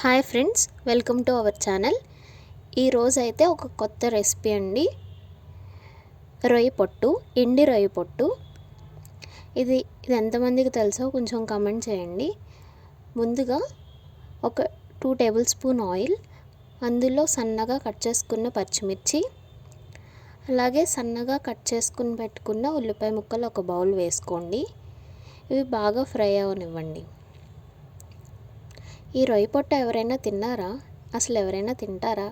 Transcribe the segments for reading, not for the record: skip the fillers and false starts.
Hi friends, welcome to our channel. ఈరోజు అయితే ఒక కొత్త రెసిపీ అండి. రొయ్య పొట్టు, ఎండి రొయ్య పొట్టు. ఇది ఎంతమందికి తెలుసో కొంచెం కామెంట్ చేయండి. ముందుగా ఒక 2 టేబుల్ స్పూన్ ఆయిల్, అందులో సన్నగా కట్ చేసుకున్న పచ్చిమిర్చి, అలాగే సన్నగా కట్ చేసుకుని పెట్టుకున్న ఉల్లిపాయ ముక్కలు ఒక బౌల్ వేసుకోండి. ఇవి బాగా ఫ్రై అవనివ్వండి. ఈ రొయ్య పొట్టు ఎవరైనా తిన్నారా? అసలు ఎవరైనా తింటారా?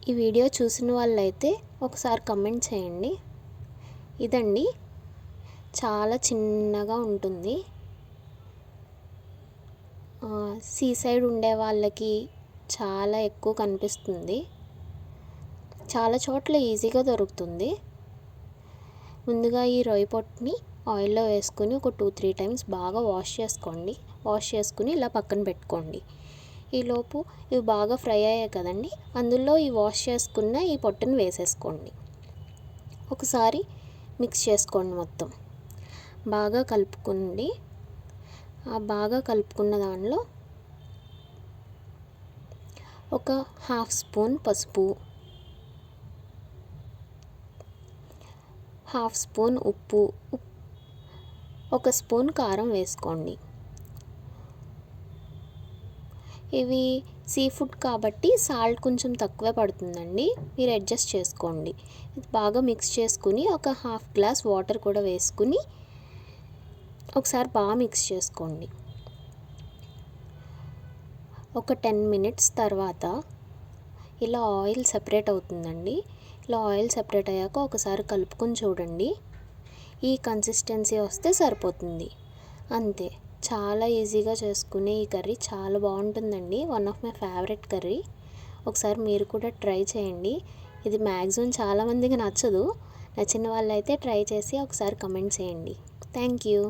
ఈ వీడియో చూసిన వాళ్ళైతే ఒకసారి కమెంట్ చేయండి. ఇదండి, చాలా చిన్నగా ఉంటుంది. సీ సైడ్ ఉండే వాళ్ళకి చాలా ఎక్కువ కనిపిస్తుంది. చాలా చోట్ల ఈజీగా దొరుకుతుంది. ముందుగా ఈ రొయ్య పొట్టుని ఆయిల్లో వేసుకుని ఒక 2-3 టైమ్స్ బాగా వాష్ చేసుకుని ఇలా పక్కన పెట్టుకోండి. ఈలోపు ఇవి బాగా ఫ్రై అయ్యాయి కదండి, అందులో ఈ వాష్ చేసుకున్న ఈ పొట్టుని వేసేసుకోండి. ఒకసారి మిక్స్ చేసుకోండి. మొత్తం బాగా కలుపుకోండి. బాగా కలుపుకున్న దానిలో ఒక 1/2 స్పూన్ పసుపు, 1/2 స్పూన్ ఉప్పు, 1 స్పూన్ కారం వేసుకోండి. ఇవి సీ ఫుడ్ కాబట్టి సాల్ట్ కొంచెం తక్కువే పడుతుందండి, మీరు అడ్జస్ట్ చేసుకోండి. ఇది బాగా మిక్స్ చేసుకుని ఒక 1/2 గ్లాస్ వాటర్ కూడా వేసుకుని ఒకసారి బాగా మిక్స్ చేసుకోండి. ఒక 10 మినిట్స్ తర్వాత ఇలా ఆయిల్ సెపరేట్ అవుతుందండి. ఇలా ఆయిల్ సెపరేట్ అయ్యాక ఒకసారి కలుపుకొని చూడండి. ఈ కన్సిస్టెన్సీ వస్తే సరిపోతుంది. అంతే, చాలా ఈజీగా చేసుకునే ఈ కర్రీ చాలా బాగుంటుందండి. One of my favourite curry. ఒకసారి మీరు కూడా ట్రై చేయండి. ఇది మ్యాక్సిమం చాలామందికి నచ్చదు. నచ్చిన వాళ్ళైతే ట్రై చేసి ఒకసారి కమెంట్ చేయండి. Thank you.